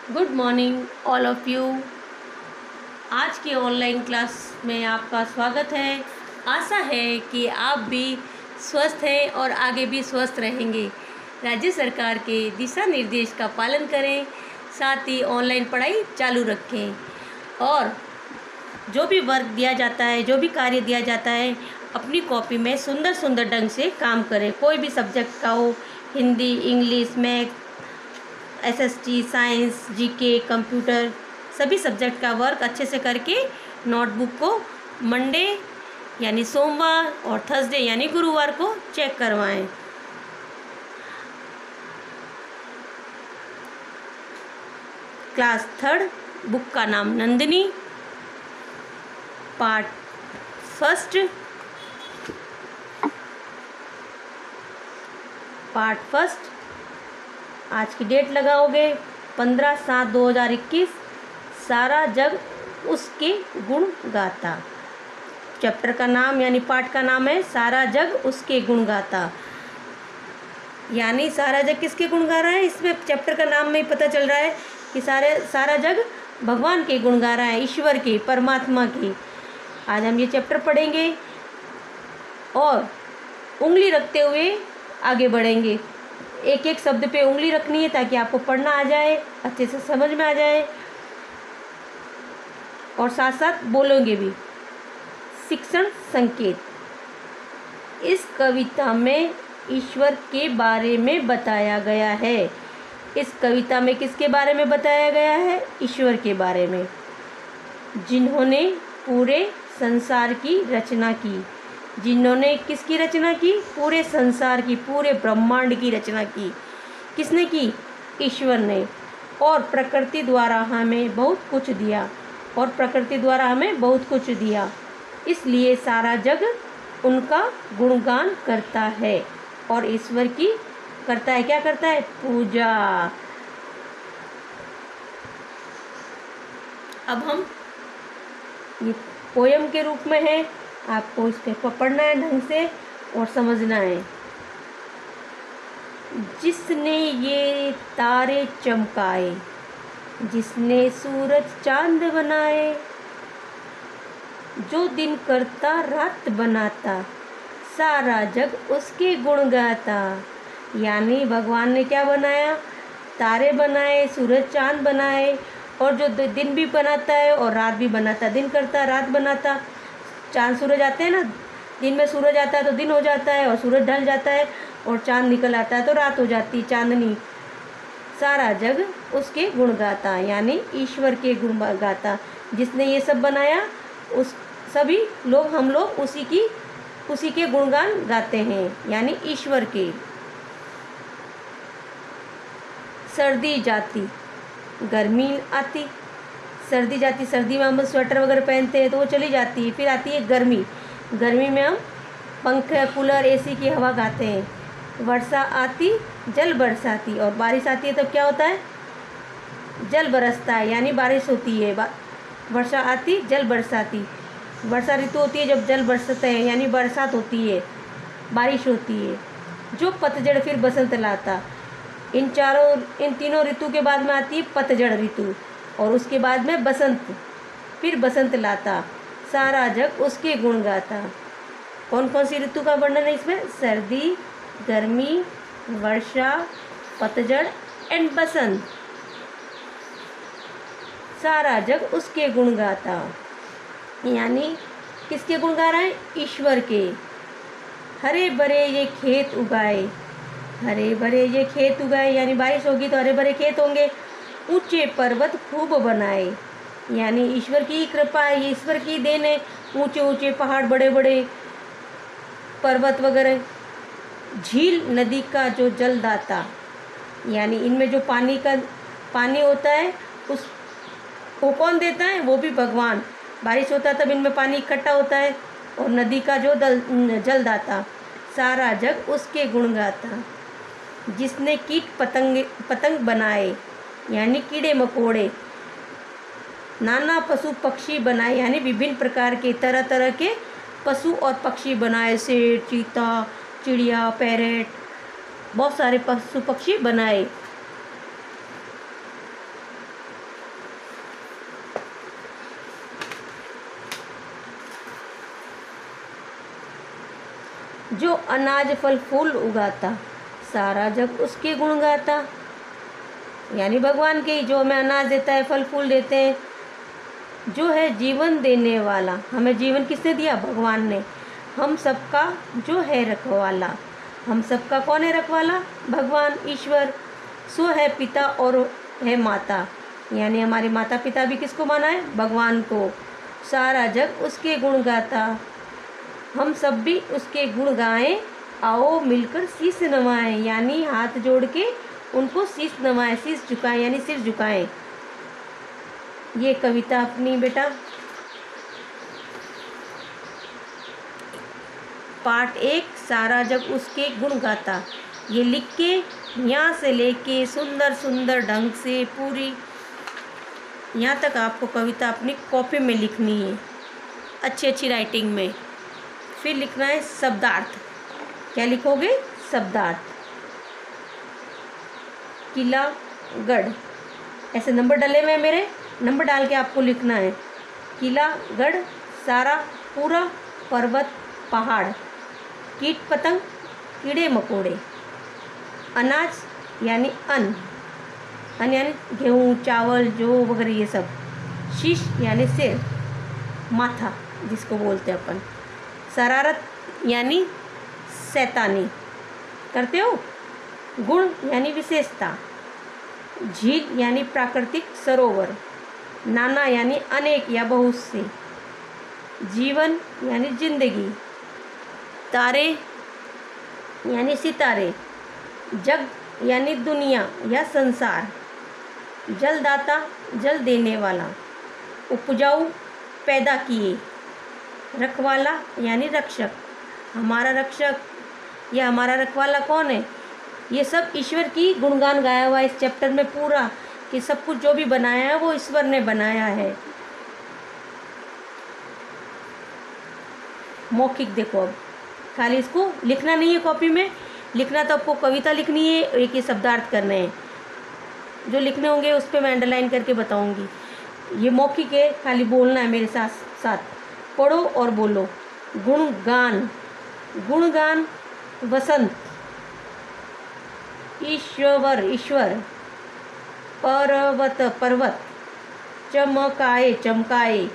Good morning all of you. आज की online class में आपका स्वागत है। आशा है कि आप भी स्वस्थ हैं और आगे भी स्वस्थ रहेंगे। राज्य सरकार के दिशा निर्देश का पालन करें, साथ ही ऑनलाइन पढ़ाई चालू रखें और जो भी वर्क दिया जाता है, जो भी कार्य दिया जाता है, अपनी कॉपी में सुंदर सुंदर ढंग से काम करें। कोई भी सब्जेक्ट का हो, Hindi, English, math, SST, science, GK, computer, सभी सब्जेक्ट का वर्क अच्छे से करके नोटबुक को मंडे यानी सोमवार और थर्सडे यानी गुरुवार को चेक करवाएं। क्लास 3 बुक का नाम नंदिनी, पार्ट 1। आज की डेट लगाओगे 15/7/2021। सारा जग उसके गुण गाता। चैप्टर का नाम यानी पाठ का नाम है सारा जग उसके गुण गाता। यानी सारा जग किसके गुण गा रहा है, इसमें चैप्टर का नाम में ही पता चल रहा है कि सारा जग भगवान के गुण गा रहा है, ईश्वर के, परमात्मा के। आज हम ये चैप्टर पढ़ेंगे और उंगली रखते हुए आगे बढ़ेंगे। एक एक शब्द पे उंगली रखनी है ताकि आपको पढ़ना आ जाए, अच्छे से समझ में आ जाए और साथ साथ बोलोगे भी। शिक्षण संकेत। इस कविता में ईश्वर के बारे में बताया गया है। इस कविता में किसके बारे में बताया गया है? ईश्वर के बारे में, जिन्होंने पूरे संसार की रचना की। जिन्होंने किसकी रचना की? पूरे संसार की, पूरे ब्रह्मांड की रचना की। किसने की? ईश्वर ने। और प्रकृति द्वारा हमें बहुत कुछ दिया, इसलिए सारा जग उनका गुणगान करता है और ईश्वर की करता है, क्या करता है? पूजा। अब हम ये पोयम के रूप में है, आपको इसको पढ़ना है ढंग से और समझना है। जिसने ये तारे चमकाए, जिसने सूरज चांद बनाए, जो दिन करता रात बनाता, सारा जग उसके गुण गाता। यानी भगवान ने क्या बनाया? तारे बनाए, सूरज चांद बनाए और जो दिन भी बनाता है और रात भी बनाता। दिन करता, रात बनाता। चांद सूरज आते हैं ना, दिन में सूरज आता है तो दिन हो जाता है और सूरज ढल जाता है और चांद निकल आता है तो रात हो जाती, चांदनी। सारा जग उसके गुण गाता, यानी ईश्वर के गुण गाता। जिसने ये सब बनाया, उस सभी लोग, हम लोग उसी के गुणगान गाते हैं, यानी ईश्वर के। सर्दी जाती, गर्मी आती। सर्दी जाती, सर्दी में हम स्वेटर वगैरह पहनते हैं तो वो चली जाती है। फिर आती है गर्मी। गर्मी में हम पंखे, कूलर, एसी की हवा खाते हैं। वर्षा आती, जल बरसाती। और बारिश आती है तब क्या होता है? जल बरसता है, यानी बारिश होती है। वर्षा आती, जल बरसाती। वर्षा ऋतु होती है जब जल बरसते हैं, यानी बरसात होती है, बारिश होती है। जो पतझड़ फिर बसंत लाता। इन तीनों ऋतु के बाद में आती है पतझड़ ऋतु और उसके बाद में बसंत, फिर बसंत लाता। सारा जग उसके गुण गाता। कौन कौन सी ऋतु का वर्णन है इसमें? सर्दी, गर्मी, वर्षा, पतझड़ एंड बसंत। सारा जग उसके गुण गाता, यानी किसके गुण गा रहा है? ईश्वर के। हरे भरे ये खेत उगाए, हरे भरे ये खेत उगाए, यानी बारिश होगी तो हरे भरे खेत होंगे। ऊंचे पर्वत खूब बनाए, यानी ईश्वर की कृपा है, ये ईश्वर की देन है। ऊंचे ऊंचे पहाड़, बड़े बड़े पर्वत वगैरह। झील नदी का जो जल दाता, यानी इनमें जो पानी होता है वो कौन देता है? वो भी भगवान। बारिश होता है तब इनमें पानी इकट्ठा होता है। और नदी का जो जल दाता, सारा जग उसके गुण गाता। जिसने कीट पतंग बनाए, यानी कीड़े मकोड़े। नाना पशु पक्षी बनाए, यानी विभिन्न प्रकार के तरह तरह के पशु और पक्षी बनाए। शेर, चीता, चिड़िया, पैरेट, बहुत सारे पशु पक्षी बनाए। जो अनाज फल फूल उगाता, सारा जग उसके गुण गाता। यानी भगवान के, जो हमें अनाज देता है, फल फूल देते हैं, जो है जीवन देने वाला। हमें जीवन किसने दिया? भगवान ने। हम सबका जो है रखवाला। हम सबका कौन है रखवाला? भगवान, ईश्वर। सो है पिता और है माता, यानी हमारे माता पिता भी किसको माना है? भगवान को। सारा जग उसके गुण गाता, हम सब भी उसके गुण गाएं। आओ मिलकर शीश नवाएं, यानी हाथ जोड़ के उनको शीश नवाएं, शीश झुकाएं, यानी सिर झुकाएं। ये कविता अपनी बेटा पार्ट 1, सारा जग उसके गुण गाता, ये लिख के यहाँ से लेके सुंदर सुंदर ढंग से पूरी यहाँ तक आपको कविता अपनी कॉपी में लिखनी है, अच्छी अच्छी राइटिंग में। फिर लिखना है शब्दार्थ। क्या लिखोगे? शब्दार्थ। किला, गढ़, ऐसे नंबर डले हुए हैं मेरे, नंबर डाल के आपको लिखना है। किला, गढ़, सारा, पूरा, पर्वत, पहाड़, कीट पतंग, कीड़े मकोड़े, अनाज यानी अन्न, अन्न यानी गेहूँ, चावल, जौ वगैरह ये सब, शीश यानी सिर, माथा जिसको बोलते हैं अपन, शरारत यानी शैतानी करते हो, गुण यानी विशेषता, झील यानी प्राकृतिक सरोवर, नाना यानी अनेक या बहुत से, जीवन यानी जिंदगी, तारे यानी सितारे, जग यानी दुनिया या संसार, जलदाता जल देने वाला, उपजाऊ पैदा किए, रखवाला यानी रक्षक, हमारा रक्षक या हमारा रखवाला कौन है? ये सब ईश्वर की गुणगान गाया हुआ है इस चैप्टर में पूरा, कि सब कुछ जो भी बनाया है वो ईश्वर ने बनाया है। मौखिक देखो, अब खाली इसको लिखना नहीं है कॉपी में, लिखना तो आपको कविता लिखनी है, एक ही शब्दार्थ करने हैं। जो लिखने होंगे उस पर मैं अंडरलाइन करके बताऊंगी। ये मौखिक है, खाली बोलना है मेरे साथ साथ। पढ़ो और बोलो। गुणगान, गुणगान, वसंत, ईश्वर, ईश्वर, पर्वत, पर्वत, चमकाए, चमकाए,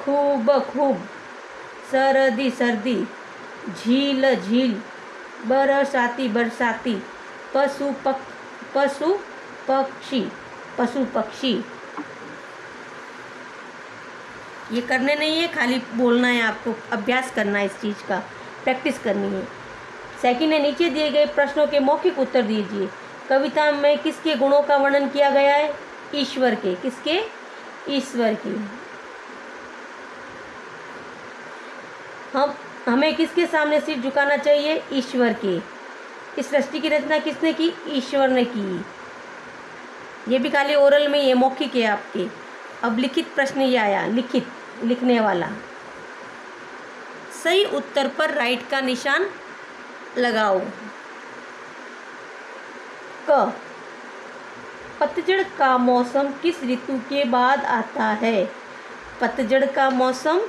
खूब, खूब, सर्दी, सर्दी, झील, झील, बरसाती, बरसाती, पशु पक्षी, पशु पक्षी। ये करने नहीं है, खाली बोलना है आपको, अभ्यास करना है, इस चीज़ का प्रैक्टिस करनी है। सेकंड है, नीचे दिए गए प्रश्नों के मौखिक उत्तर दीजिए। कविता में किसके गुणों का वर्णन किया गया है? ईश्वर के। किसके? ईश्वर के। हमें किसके सामने सिर झुकाना चाहिए? ईश्वर के। इस सृष्टि की रचना किसने की? ईश्वर ने की। ये भी खाली ओरल में, ये मौखिक है आपके। अब लिखित प्रश्न ये आया, लिखित लिखने वाला। सही उत्तर पर राइट का निशान लगाओ। क, पतझड़ का मौसम किस ऋतु के बाद आता है? पतझड़ का मौसम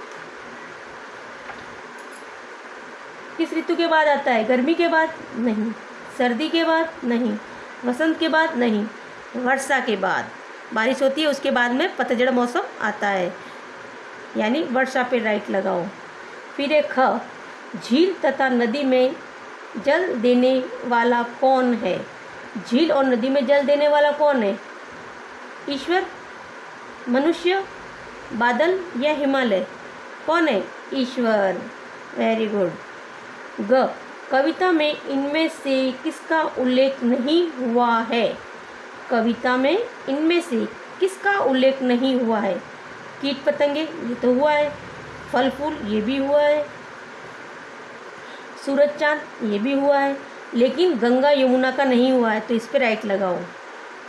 किस ऋतु के बाद आता है? गर्मी के बाद? नहीं। सर्दी के बाद? नहीं। वसंत के बाद? नहीं। वर्षा के बाद बारिश होती है, उसके बाद में पतझड़ मौसम आता है, यानी वर्षा पे राइट लगाओ। फिर एक ख, झील तथा नदी में जल देने वाला कौन है? झील और नदी में जल देने वाला कौन है? ईश्वर, मनुष्य, बादल या हिमालय? कौन है? ईश्वर। Very good. ग, कविता में इनमें से किसका उल्लेख नहीं हुआ है? कविता में इनमें से किसका उल्लेख नहीं हुआ है? कीट पतंगे, ये तो हुआ है। फल फूल, ये भी हुआ है। सूरज चांद, ये भी हुआ है। लेकिन गंगा यमुना का नहीं हुआ है, तो इस पे राइट लगाओ।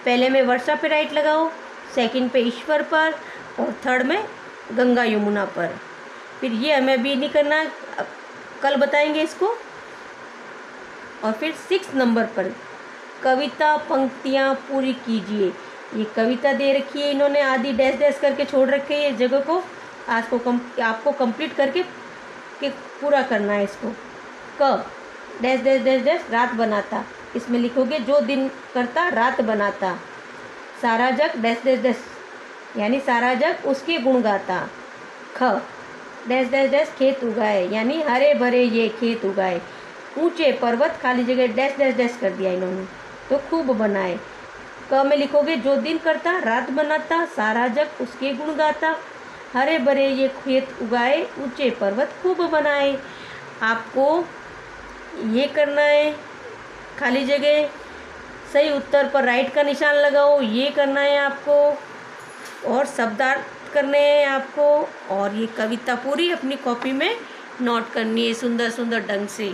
पहले में वर्षा पे राइट लगाओ, सेकंड पे ईश्वर पर, और थर्ड में गंगा यमुना पर। फिर ये हमें अभी नहीं करना, कल बताएंगे इसको। और फिर 6 नंबर पर कविता पंक्तियाँ पूरी कीजिए। ये कविता दे रखी है इन्होंने, आदि डैश डैश करके छोड़ रखे है इस जगह को। आज को आपको कंप्लीट करके पूरा करना है इसको। क डैश डैश डैश डैश रात बनाता, इसमें लिखोगे जो दिन करता रात बनाता। सारा जग डैश डैश डैश यानी सारा जग उसके गुण गाता। ख डैश डैश डैश खेत उगाए यानी हरे भरे ये खेत उगाए। ऊंचे पर्वत खाली जगह डैश डैश डैश कर दिया इन्होंने, तो खूब बनाए। क में लिखोगे जो दिन करता रात बनाता, सारा जग उसके गुण गाता, हरे भरे ये खेत उगाए, ऊंचे पर्वत खूब बनाए। आपको ये करना है, खाली जगह सही उत्तर पर राइट का निशान लगाओ, ये करना है आपको, और शब्दार्थ करने हैं आपको, और ये कविता पूरी अपनी कॉपी में नोट करनी है सुंदर सुंदर ढंग से।